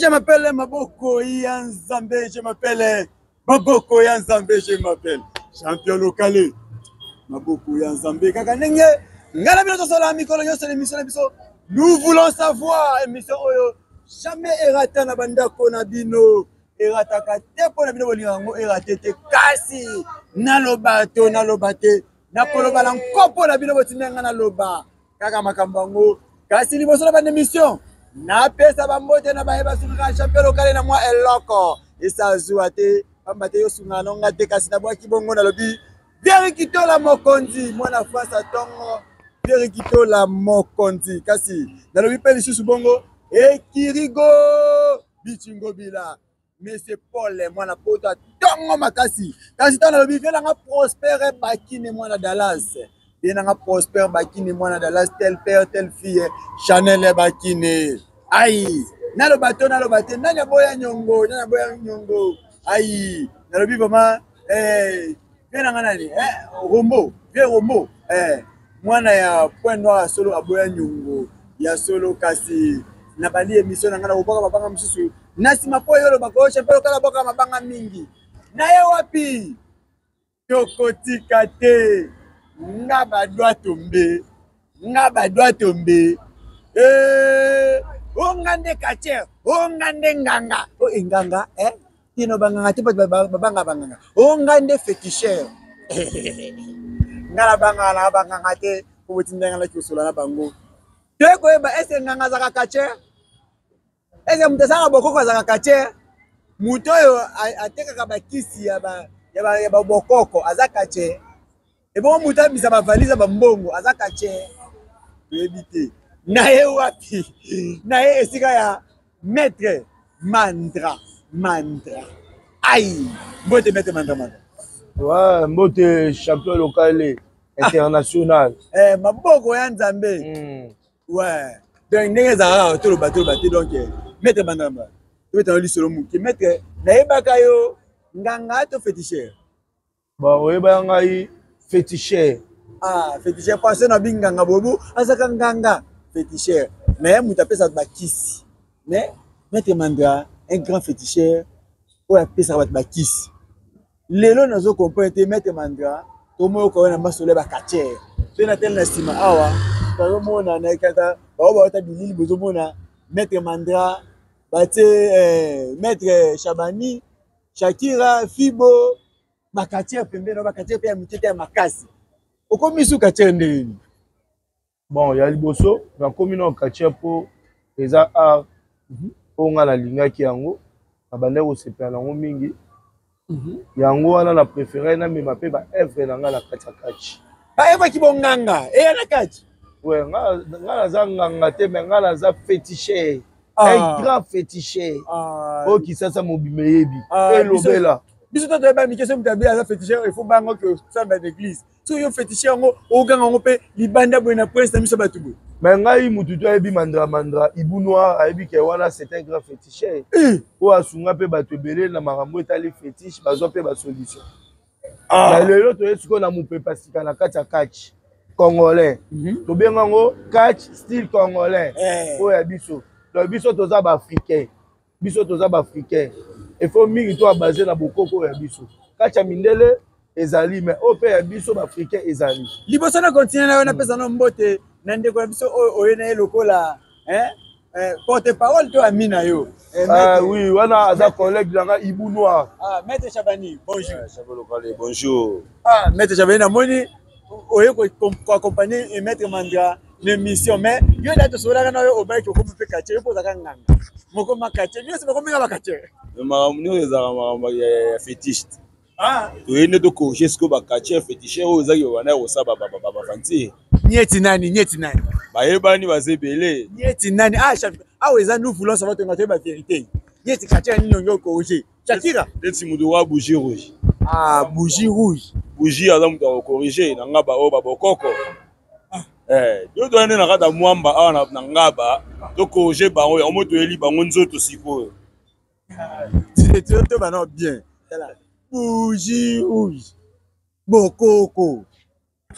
je m'appelle Maboko Yanzambe, je m'appelle Maboko Yanzambe, je m'appelle champion local. Maboko Yanzambe, Kakanenge, Ngalabino Sola, Mikolo Yosa, l'émission, nous voulons savoir, émission Oyo, jamais erata na banda kona bino, erata kate pona bino bolingango, erate te kasi, nalobate, nakoloba la nkopo na bino botinenga na loba, kaka makambango, kasi liboso na bande émission. Na pesa bambote na baheba sunga champion local na mwa eloko isazuwa te pambate yo sunga nonga te kasi na bwaki bongo na lobi Verikito la mokonzi mwana fasa tongo Verikito la mokonzi kasi na lobi pe lisusu bongo ekirigo bichingo bila mais c'est Paul mwana pota tongo makasi kasi tana lobi vela nga prospère bakine mwana Dallas Bien Prosper Bakine mwana Dallas tel père telle fille Chanel Bakine aïe nalo bato nanya boya nyongo aïe nalo bi vraiment bien nani Rombo mwana ya point noir solo aboya nyongo ya solo kasi na bali émission ngana oboka babanga msusu nasima po yolo bako champion kala boka mabanga mingi na ye wapi tokotika te Ngaba doit tomber. Ongande kache, ongande nganga. Oh nganga, Tino banganga tipo banga. Ongande féticheur. Ngala banganga te ko tindenga la kusula na bango. Te ko eba ese nganga za kache. Ese mtesanga bokoko za kache. Muto yo ateka kabakisi ya ba bokoko azakache. Et bon, mouta bisa ba valise ba mbongo azaka che éviter nae wapi nae esika ya maître mandra aïe mbote maître mandra ouais mbote champion local international maboko ya Nzambe ouais donc ndenge za to lo bato donc maître mandra to ta li solo muki maître nae bakayo nganga to féticheur ba oyeba ngai féticheur. Féticheur parce que na binganga bobu azaka nganga féticheur mais muta pesa bakisi mais maître Mandra un grand féticheur ou a pesa bakisi lelo nazo comprendre maître Mandra tomo ko na masole bakacher to na tel na sima awa to mona na kata ba ta bilili bozo mona maître Mandra bate maître Chabani Shakira Fibo Makatia pembeni bakatia pe mitete ya makasi okomisu katia ndeni bon ya liboso na komino katia po eza art onga na lingaki yango na bande ko sepela nango mingi yango wana na préféré na mema pe ba œuvre na nga na katia kachi ba eva ki bonganga na kachi ouais nga za nganga te mais nga za féticheur un grand féticheur o ki sasa mobimeyebi elobela biso to ba mi question mtabia za féticheur il faut bango que ça dans l'église so yo féticheur ngo oganga ngo pe libanda boina prince na miso batubu mais ngai mutu to ebi mandra ibu noir ebi ke wana c'est un grand féticheur o asunga pe batubele na makambo etali fétiche bazo pe ba solution na lelo to esiko na mupe pasika na kati ya catch congolais to benga ngo catch style congolais o ya biso to biso toza ba africain il faut mingi to basé na bokoko ya biso kacha mindele ezali mais o pe ya biso ba africain ezali liboso na continue na na pesa no mbote na ndeko biso oyo na lokola porte parole to amina yo oui wana aza collègue langa Ibu Noir maître Chabani bonjour champion local bonjour maître Chabani na moni oyo ko accompagner maître Mandra l'émission mais yo da to sola na yo obai ko pe kache yo poza kanganga moko makache yo se moko minga makache makambo ezaka ya fétichiste toyende tokorige siko bakache fétiche oyo ezaki babanda kosala bafanti nieti nani bayebani baza ebele nieti nani awa eza nous voulons savoir tonga toyeba vérité nieti kache nini ongi okorige Shakira neti moto okoka bougie rouge bougie rouge bougie aza moto akokorige na ngaba oyo babokoko yo toyende na kata mwamba awa na ngaba tokorige bango yango toyeli bango nzoto sikoyo to bana bien bougie rouge bokoko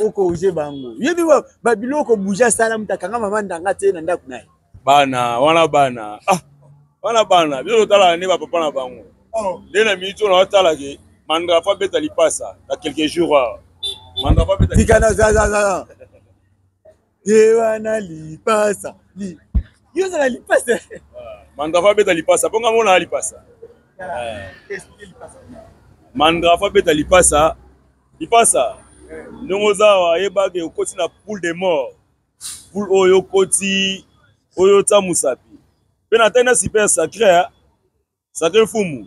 okorige bango yebi babiloko bougie asala mutakanga mama ndanga te na ndako naye bana wana bana Bana bana, biso tala ne ba papa na bango. Nde na minute on tala ke Mandra fa beta lipasa dans quelques jours. Mandra fa beta. Tikana za. Yewana lipasa. Yo za lipasa. Mandra fa beta lipasa, ponga mona lipasa. Mandra fa beta lipasa. Lipasa. Ndongo zawa yeba ke okoti na poule de mort. Poule oyo koti oyo ta musapi. Pena tena super sacré. Sacré fumu.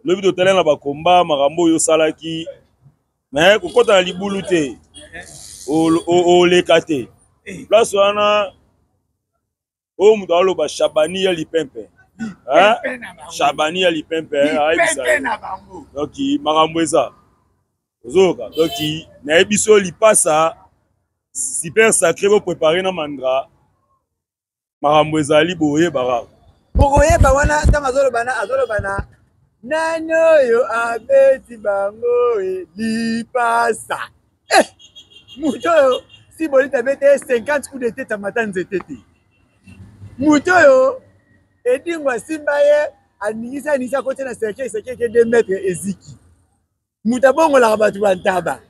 Le but de télé na ba combat marambo yo salaki. Mais kokota na libulu te. O lekate. Place wana o mutu aloba Shabani ya lipempe. Shabani ya lipempe. Donc marambo eza. Ozoka. Donc na ebiso lipasa super sacré pour préparer na Mandra. Marambo ezali boye bara. Boye ba wana tanga azolobana. Nano yo abeti bango lipasa. Muto yo si bolita bete 50 coups de tête à matin nzetete. Muto yo edingwa simba ye anisa kote na seke ke 2 mètres eziki. Muta bongo la batu bantaba.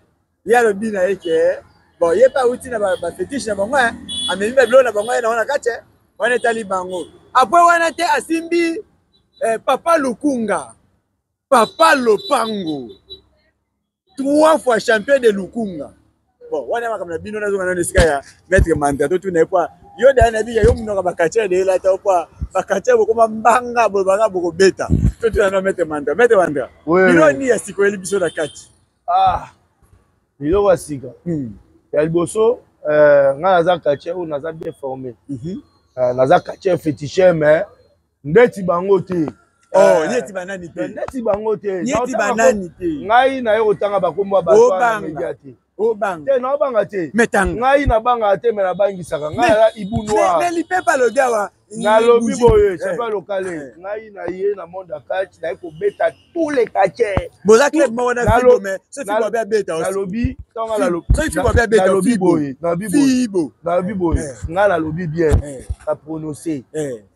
Ya lo bina yeke. Bon, ye pa uti na ba fétiche na bango amemi ba blo na bango na wana kache. Wana tali bango. Après wana te asimbi Papa Lukunga. Papa Lopango. 3 fois champion de Lukunga. Bon, wana makamna bino na zonga na sika ya maître Mandra to tuna kwa. Yo da na biya yo mnoka bakache de la ta kwa. Bakache bokoma mbanga bobanga boko beta. To tuna na maître Mandra. Maître Mandra. Bino ni ya siko eli biso na kati. Bilo wasika. Ya liboso nga naza kache ou naza bien formé. Naza kache féticheur mais ndeti bango te. Nyeti banani te. Ndeti bango te. Nyeti banani te. Ngai na yo tanga bakomba ba media te. Obanga. Na banga te. Metanga. Ngai na banga te mais na bangisaka. Ngai na Ibu Noir. Mais lipe pas le gawa. Na lobi boye, c'est pas local. Ngai na ye na monde catch, na ko beta tous les catchers. Boza club mo na fibo mais ce fibo ba beta aussi. Na lobi, tanga la lobi. Ce fibo ba beta na lobi boye, na fibo. Na lobi boye. Nga na lobi bien. Ça prononcer.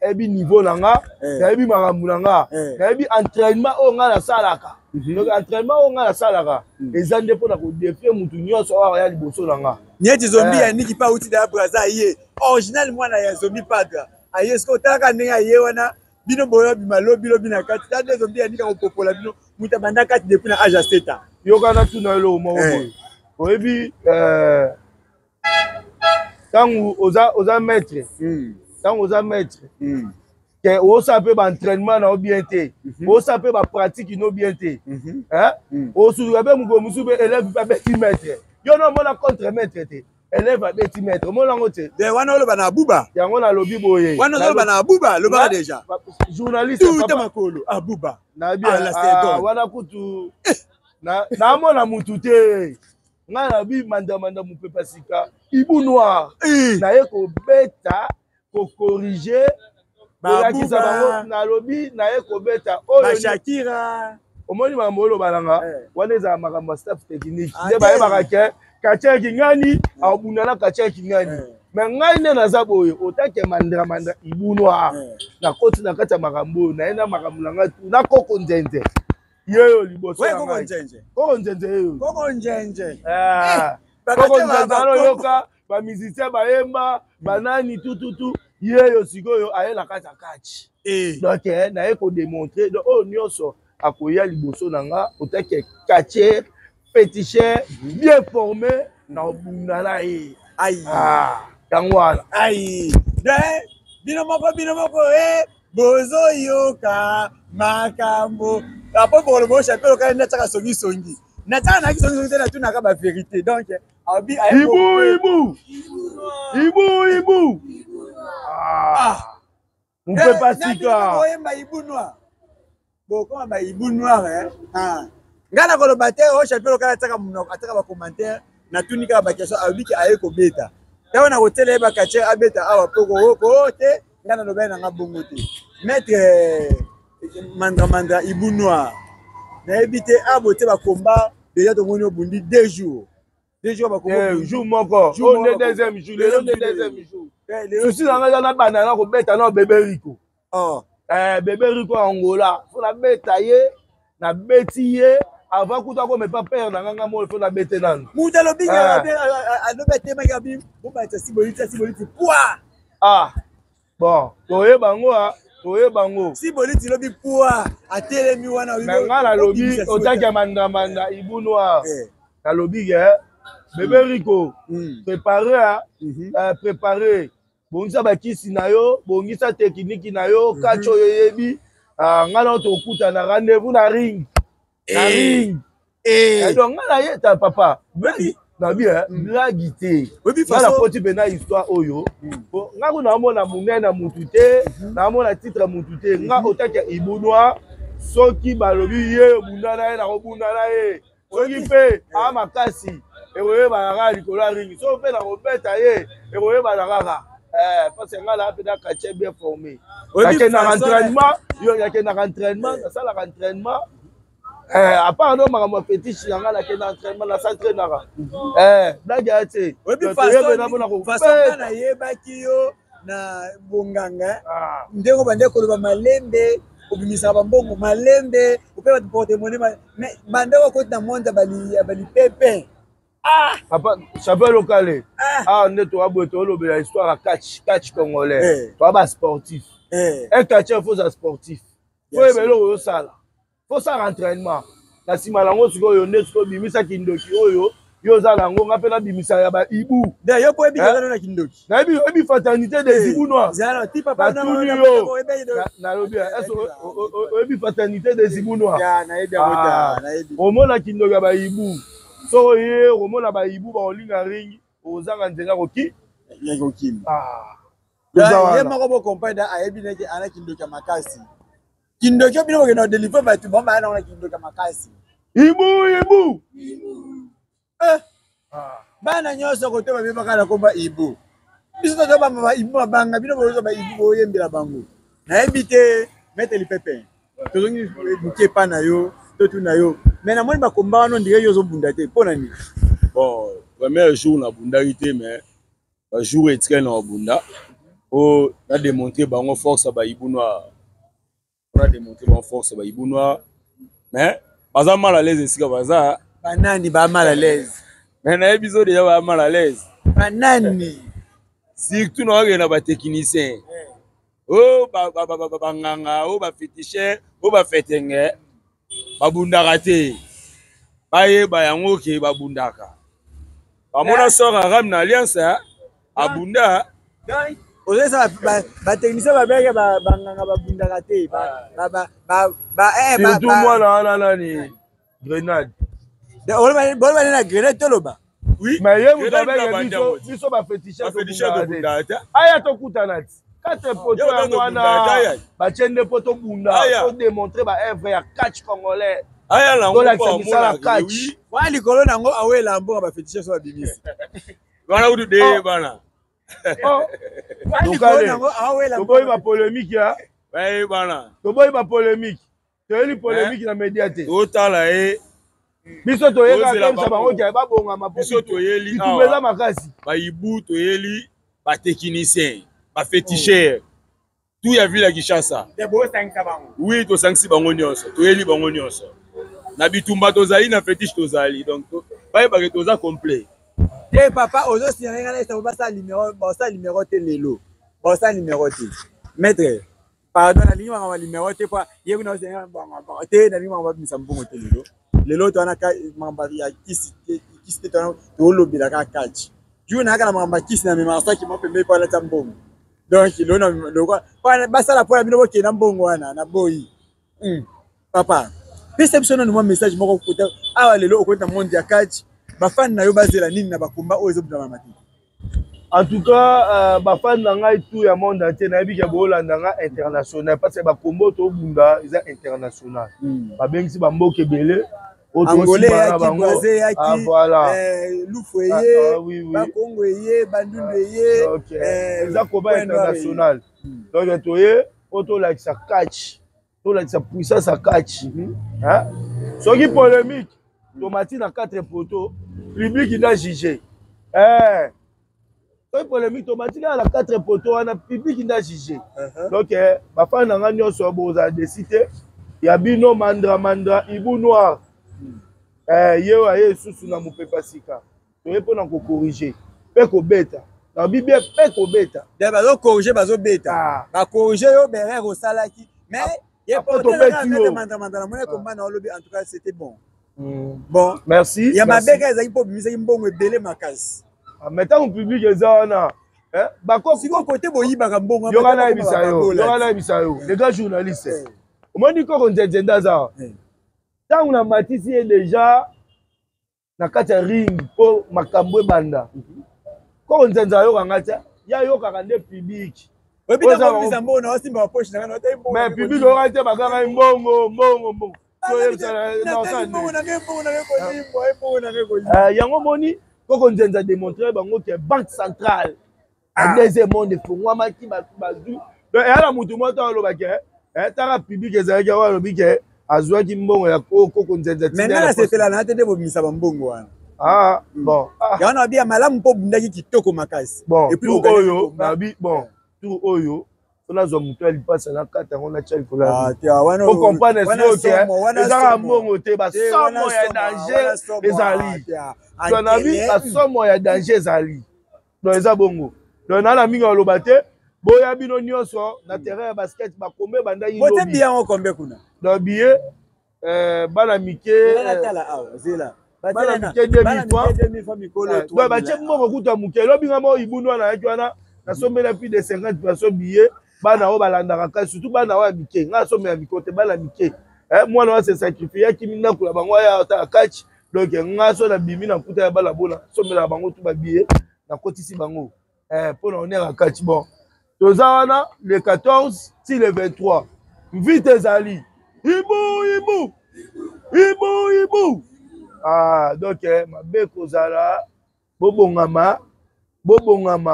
Ebi niveau na nga, na ebi makambu na nga. Na ebi entraînement o nga na salaka. Donc entraînement o nga na salaka. Ezande pona ko défier mutu nyonso o ya liboso na nga. Nyeti zombie ya niki pa uti da braza ye. Original mwana ya zombie padra. Aye sko taka ndinga ye wana bino boyo bimalo bilo bina kati tande zombie ya nika ko popola bino muta banda kati depuis na âge 7 ans. Yo kana tuna lo mo boy. Oyebi tangu oza maître. Tangu oza maître. Que o sape ba entraînement na bien te. O sape ba pratique no bien te. O su be mu go musu be élève ba petit maître. Yo no mo na contre maître te. Élève à petit maître. Mo lango te. De wana lo bana abuba. Yango na lobi boye. Wana lo bana abuba lo ba déjà. Journaliste papa makolo abuba. Na bien wana kutu na mo na mutu te. Nga na bi manda mu pepa sika. Ibu Noir. Na ye ko beta ko corriger. Babuba na lobi na ye ko beta oyo Shakira. Omoni mamolo balanga. Wana za makambo staff technique. Nde ba yeba ke kache kingani abunana kache kingani mais ngai ne naza boye otake Mandra Ibu Noir na koti na kati ya makambo na ena makambo na tu na koko njenje yeyo liboso na koko njenje yeyo koko njenje koko njenje ano yoka ba musicien ba yemba banani tututu yeyo sikoyo aye na kati ya kachi donc na ye ko démontrer donc oh nyonso akoya liboso na nga otake kache féticheur bien formé na bundana ye aïe tangwana aïe bino moko bozo yoka makambo apo pour le bon chapelle quand na tsaka songi na tsaka na songi te na tuna ka ba vérité donc abi Ibu on peut pas sika oyemba Ibu Noir boko ba Ibu Noir ngana ko lobaté o chapelle quand tsaka munoko ataka ba commentaire na tunika ba question abiki aye ko beta tawa na hôtel ba kache abeta awa poko ko te ngana lobe na ngabongo te maître Mandra Ibu Noir na ebité abote ba combat déjà to ngoni obundi 2 jours ba combat jour moko on est deuxième jour le deuxième jour souci na nga na banana ko beta na bébé Rico bébé Rico Angola faut la beta ye na beti ye avant kuta ko me pas père na nganga mo faut la bete nan muta lo binga ado bete ma gabi bo ba ta siboliti quoi bon toye bango siboliti lo bi quoi atelemi wana mais ngala lobi otaki manda Ibu Noir na lobi bébé Rico préparer bongisa bakisi na yo bongisa technique na yo catch oyo yebi ngala tokuta na rendez-vous na ring donc ngala yeta papa na bien blague te ngala poti pena histoire oyo ngako na mona munene mutu te na mona titre mutu te nga otaki Ibu Noir soki balobi ye bundana ye na kobundana ye soki mpe makasi ekoyeba kaka likolo ya ringi so mpe na kobeta ye ekoyeba na kaka parce que nga là peut-être quartier bien formé yakendaka entraînement nasalaka entraînement à part no makambo fétiche yanga nakenda entraînement nasentraînaka blague ya te façon nayebaki yo na bonganga ndenge bande koloba malembe obimisaka bambongo malembe ope baportemone mais bandeko okoti na monde ya balipepe papa chapeau local nde toa boye tolobela histoire ya catch congolais toa ba sportif un catcheur faut ça sportif faut ebele oyo osala faut sala entraînement na nsima nango sikoyo nde sikoyo bimisaki ndoki oyo yo ozala yango nga mpe nabimisa ya baibu yo po ebikazano na kindoki nayebi fraternité des Ibu Noirs natuni yo nalobi oyebi fraternité des Ibu Noirs omona kindoki ya baibu so ye omona baibu baolinga ringi ozanga nzenga kokima ye moko bocompagne ayebi neke ana kindoki ya makasi kindoki obino bokenda odelive bato bamba ana ona kindoki ya makasi ibu bana nyonso kote babebaka na komba Ibu biso tozobamba baibu mabanga bino boyoza baibu boyembela bango nayebi te mete lipepe tozongi moke epa na yo totuna yo mais namoni bakomba wana ondire yo ozobunda te mpo na nini bon premier jour nabundaki te mais bajour etikali na babunda o nademontre bango force ya baibu noir nademontre bango force ya baibu noir mais baza mal à l'aise esika baza banani ba mal à l'aise mais nayebi zo deja ba mal à l'aise banani surtout na bakende na batechnicien o banganga o bafetichere o bafetenge babundaka te bayeba yango ke babundaka bamona sor arabe na alliance abunda ozesa batechnicien babeke banganga babundaka te surtout mwana wana nani grenade bolobane na grenade toloba mais ye moto abenge biso bafetichere te aya tokutana ti 4 poto yango wana batie nde po tobunda todemontre baevre ya catch congolais tolakisa misala catch wana likolo nango awela mbonga bafetichere so babimisi wana kutu de bana toboyi bapolémique ya bana toboyi bapolémique toyeli polémique na média te totala ye biso toyekakemisa bango ke babongama biso toyeli bitumba eza makasi baibu toyeli batechnicien bafetichere tout ya ville ya Kinshasa oui tosangisi bango nyonso toyeli bango nyonso na bitumba tozali na fétiche tozali donc bayebake toza complet te papa ozosinga na esa basa numéro te lelo basa numéro te maître pardon nalingi manga numéro te po yebi na osinga banga te nalingi manga babimisa mbongo te lelo twana ka mamba ya kisi te twana tolobela ka catch juu na kala mamba kisi na mema saki mo pembe pa la tambongo donc lona lokwa basala po ya bino bokena mbongo wana na boyi papa pesa biso na mo message moko kuta awa lelo okwenta monde ya catch bafani na yo bazela nini na bakomba oyo ezobunda matiki en tout cas bafani na ngai tout ya monde entier nayebi ke boolanda nga international parce que bakombo tobunda eza international babengisi bamboka ebele angolais yaki boise yaki lufu eye bakongo eye bandundu eye eza koba international donc toye po tolakisa catch tolakisa puissance ya catch soki polémique tomati na 4 poteaux public na juge Toi polémique automatique à la 4 poteaux on a public n'a jugé. Donc ba fa na nga nyonso boza décider ya bino mandra ibu noir. Yo aye susu na mupepa sika. To yepo na ko corriger. Pe ko beta. Na bibia pe ko beta. De bazo corriger bazo beta. Ba corriger yo berre au salaki. Mais il faut to beta mandra mon combat na lobby en tout cas c'était bon. Bon, merci. Il y a ma beka ezaki po bimisa mbongo ebele makasi. Maintenant au public ezana bako siko côté boyibaka mbongo yokana ebisayo les gars journalistes omoni ko konzenzenda za tangu na matisi est déjà na kati ring po makambo ebanda ko konzenza yo kangata ya yo kakande public obita ko mbongo na osimba wa poche na nota mbongo mais public yo kate bakanga mbongo yango moni koko nzenza démontrer bango que banque centrale a deuxième monde fongwama ki bazu ala mutu moto aloba ke tara public ezalaki wa lobi ke azwaki mbongo ya koko nzenza mais ngana setela na tete bobimisa mbongo wana bon yana bia malamu mpo bundaki kitoko makasi et puis oyo nabi bon tout oyo on zo mutu alipasa na kata ngona chali kola on comprendre ce que ezaka mbongo te ba somo ya danger ezali to na bi ba somo ya danger ezali donc eza bongo donc na mingi oloba te boya bino nyonso na terrain ya basket ba kombe banda yi lobi bote bien on kombe kuna donc billet bana mike tala awa zela bana mike 2000 fois mikolo to ba che mbongo kuta muke lobi ngamo ibunwa na yaki wana na sombela plus de 50 personnes billets bana o balandaka kasi surtout bana wa mike nga so me mikote bana mike mwana wa se sacrifier kimi na kula bango ya ta catch donc nga so na bimi na kuta ya bala bona so me la bango tu ba billet na kotisi bango pour na on est catch bon toza wana le 14 si le 23 vite ezali ibu donc mabe kozala bobongama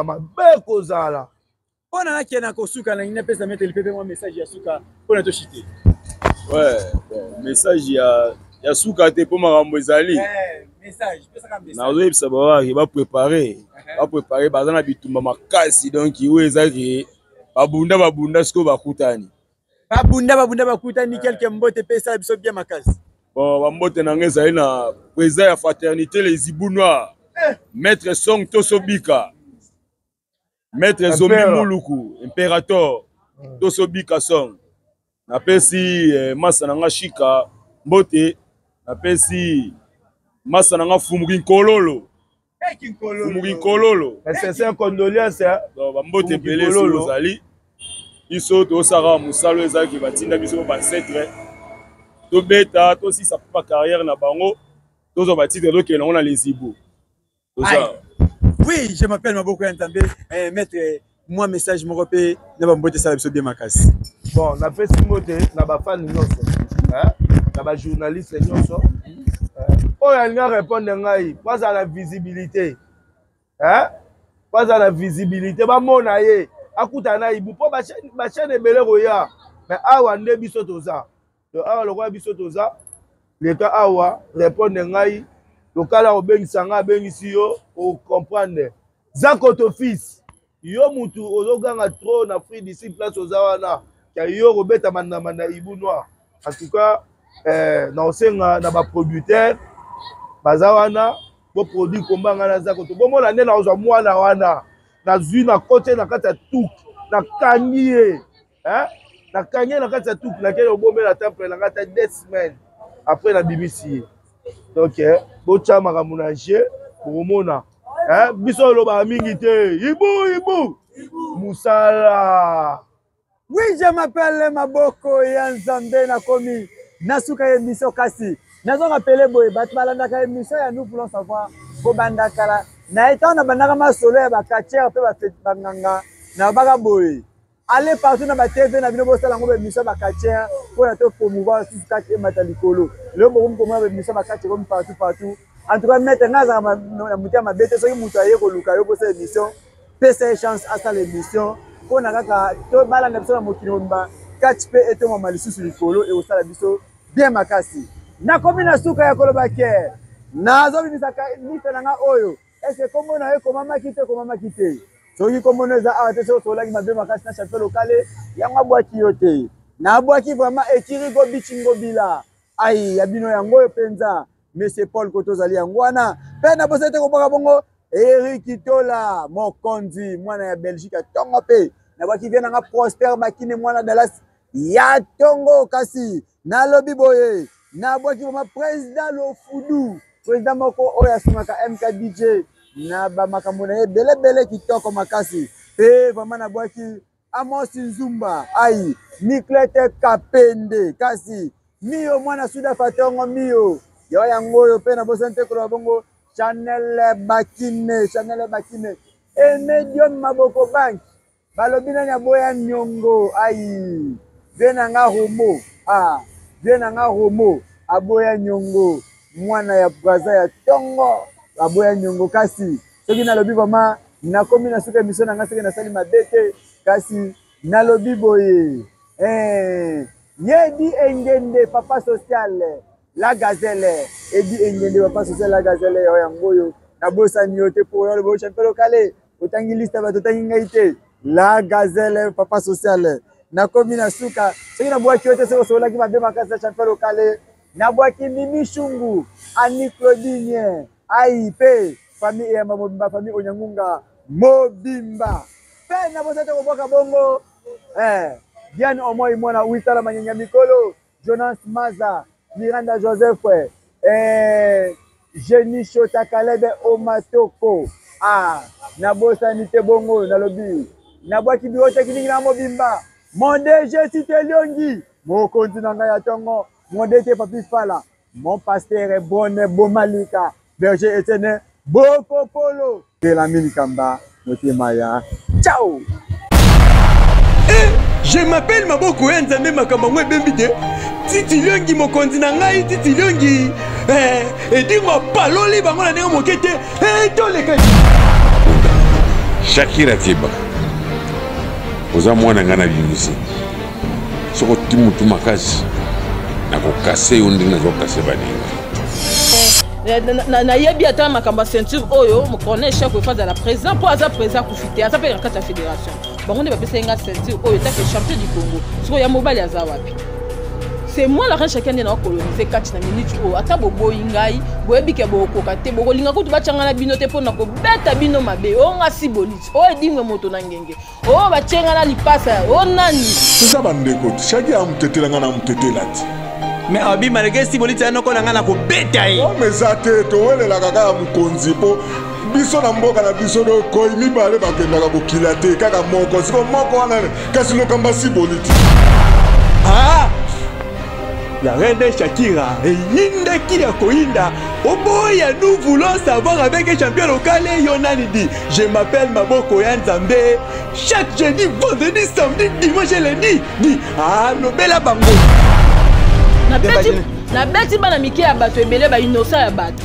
mabe kozala. On a qui na kosuka na ina pesa mettre le moi message ya suka pour to chiter. Ouais, bon, message ya suka te pour makambo ezali. Message, pesa ka message. Na web ça va préparer bazana bitumba makasi donc iwe ezaki babunda siko bakutani. Babunda bakutani quelque mbote pesa biso bien makasi. Bon, ba mbote na ngeza ina président ya fraternité les Ibou Noirs. Maître Song Tosobika. Maître Zomi Muluku, impérateur, Tosobika Song. Napesi Masananga Shika, Mbote, napesi Masananga Fumurin Kololo. Fumurin Kololo. C'est un condoléance. Mbote Pelé Solozali. Iso to Sara Moussalo Ezaki Batinda Biso Bansetre. To beta, to si sa pas carrière na bango. Tozo Batite donc on a les Ibou. Oui, je m'appelle Maboko Yantambe. Maître, moi message mon repé, na ba mbote ça biso bien makasi. Bon, na pesi mbote na ba fan nyonso. Na ba journaliste nyonso. Oya nga répondre ngai, pas à la visibilité. Pas à la visibilité ba mona ye. Akuta na ibu po ba chaîne ebele roya. Mais awa nde biso toza. To awa lokwa biso toza. Le cas awa répondre ngai. Lokala obengisanga bengisi yo o comprendre zakoto fils yo mutu ozoganga trop na free d'ici place ozawana ka yo robeta mandamanda Ibou Noir en tout cas na osenga na ba producteur bazawana bo produit kombanga na zakoto bomo na ndena ozwa mwana wana na zui na côté na kata tuk na kangie na kangie na kata tuk na kele obombe na temple na kata 2 semaines après la BBC. Donc, bocha makamunaje pour biso loba mingi te Ibou Musala. Oui, je m'appelle Maboko Yanzambe na komi nasuka émission kasi. Nazo rappelé boy bat balanda ka émission ya nous voulons savoir ko banda kala na étant na bandaka ma solo ya ba kacher pe ba fait banganga na baka boy. Allez partout dans ma TV na bino bosala ngo émission ba kacher pour na to promouvoir tout ça qui matalikolo. Le bon comment émission ba kacher comme partout. En tout cas mettre ngaza na mutia mabete so mutu aye ko luka yo bosa émission. Pesa chance à ça l'émission. Pour na kaka to balanda biso na mokino mba catch pe eto mama lisusu likolo et osala biso bien makasi. Na komi na suka ya koloba ke. Na zo bimisa ka ni fela nga oyo. est-ce que comme on a comment quitter soki comme on a arrêté sur la qui m'a bien makasi na champion local ya ngwa boaki yote na boaki vraiment ekiri go bichingo bila ai ya bino yango penza monsieur Paul Kotozali yangwana pe na bosete ko baka bongo Eric Itola mokonzi mwana ya Belgique tongo pe na boaki vient nga Prosper Makine mwana Dallas ya tongo kasi na lobi boye na boaki vraiment président Lofudu président moko oya sumaka MKDJ na ba makambo na bele kitoko makasi pe vraiment na boaki Amos Nzumba ai Niklete Kapende kasi mio mwana Suda Fatongo mio yo yango pe na bosante ko bongo Chanel Bakine e medium maboko bank balobina nya boya nyongo ai venanga homo venanga homo aboya nyongo mwana ya braza ya tongo aboya nyongo kasi soki na lobi vraiment na komi na suka mission nga seke na sali mabete kasi na lobi boye yedi engende papa social la gazelle edi engende papa social la gazelle yo yangoyo na bosa nyote pour le bo champion local otangi liste ba totangi ngaite la gazelle papa social na komi na suka soki na boaki yote seko sola ki mabe makasa champion local na boaki mimi shungu ani Claudine aipe famille ya Mobimba famille Onyangunga Mobimba pe na bosate ko boka bongo Diane Omoi mwana uitala manyanya mikolo Jonas Maza Miranda Joseph Jenny Shota Kalebe Omatoko na bosa nite bongo na lobi na boaki biwote kiningi na Mobimba monde je cité Liongi mokonzi na ngaya tongo monde te papi fala mon pasteur bonne bomalika berger Etienne Boko Polo de la Minikamba Motemaya. Ciao. Je m'appelle Maboko Nzambe Makamba Mwe Bembide. Titi Liongi mokonzi na ngai Titi Liongi. Edingo paloli bango na ndenge mokete. Toleka. Shakira Tiba. Oza mwana ngana bimisi. Soko timutu makasi. Na kokase yo ndenge nazokase baninga. na yebi ata makamba ceinture oyo mo connaît chaque fois à la présent pour aza présent kufite aza pe kata fédération bango ne ba pesa nga ceinture oyo ta que champion du Congo siko ya mobali aza wapi c'est moi la reine chacun na coloniser 4 na minute o ata bobo ingai boyebi ke boko kate boko linga kutu bachanga na bino te pona ko beta bino mabe o nga siboliti o edingwe moto na ngenge o bachenga na lipasa o nani ça bandeko chaque ya mtetela nga na mtetela ti mais abi malgré si boliti anoko na ngana ko beta yi o mezate to welela kaka ya mukonzi po biso na mboka na biso do ko mibale bakendaka kokila te kaka moko siko moko wana kasi lokamba si boliti la reine Shakira et yinde qui a koinda au boy nous voulons savoir avec un champion local Yonani dit je m'appelle Maboko Nzambe chaque jeudi vendredi samedi dimanche lundi dit no bela bango na beti bana miki ya bato ebele ba innocent ya bato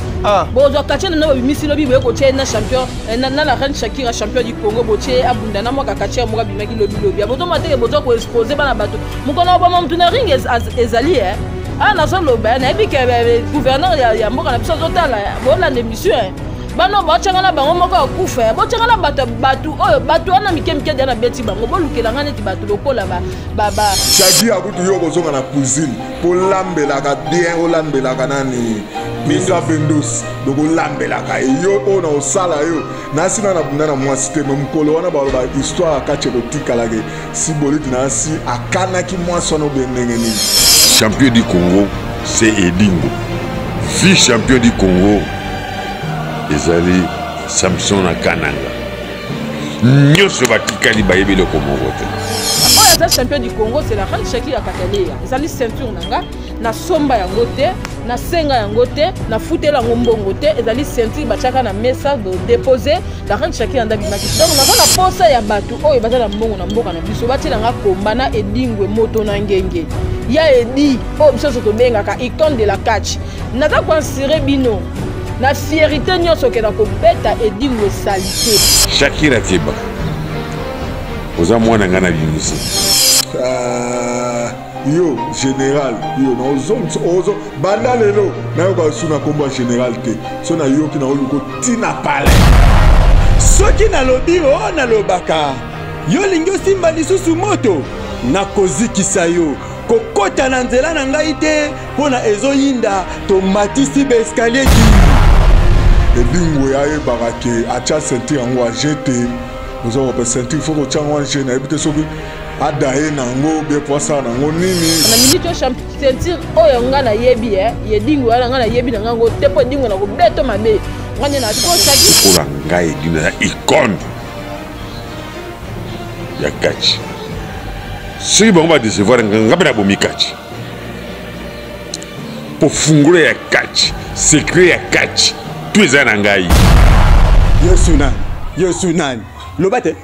bozo kache na ba bimisi lobi boye ko na champion na la reine Shakira champion du Congo boche abunda na mwaka kache mo bimaki lobi aboto mateke bozo ko exposer bana bato mukona ba mtuna ring ezali na solo ba na ebi ke gouverneur ya mboka na biso zotala bona l'émission bano bachanga na bango moko akufa bachanga na bato oyo bato wana mikemike na beti bango bolukela ngane ti bato lokola ba Shagi akutu yo kozonga na cuisine po lambelaka bien olambelaka nani minga bendos donc olambelaka yo ona osala yo nasina na bunda na mwasi te mkolo wana ba histoire akache kotikala ke si boliti na si akanaki mwasi wana bendenge nini. Champion du Congo c'est Edingo vice champion du Congo ezali Samson na Kananga nyonso batikali bayebi le Congo te oyo eza champion du Congo c'est la reine Shakira Kataleya ezali ceinture nanga na somba yango te na senga yango te na futela yango mbongo te ezali ceinture bachaka na mesa de déposer la reine Shakira ndabimaki donc naza na posa ya bato oyo baza na mbongo na mboka na biso batela nga komba na Edingwe moto na ngenge ya edi oyo biso tobengaka icône de la catch naza koinsire bino na fierté nyonso ke na kobeta Edingwe salité Shakira Tiba oza mwana ngana bimisi yo général yo na ozo banda lelo na yo suna komba général te so na yo ki na oluko tina pale soki nalobi o nalobaka yo lingi osimba lisusu moto nakozikisa yo kokota na nzela na ngai te mpo na ezoyinda tomatisi baeskalier ki edingo yayebaka ke atia ceinture yango ajete oza kope ceinture fo kotia yango anje nayebi te soki adaye nango bie po asala nango nini na minute oyo ceinture oyo nga nayebi yedingo wana nga nayebi na ngango te mpo edingo na kobeto mabe nganye na kosaki kola ngai edina ya icone ya kachi soki bango badecevoir nga mpe nabomi kachi po fungulo ya kachi secret ya kachi tu eza na ngai yesu nani loba te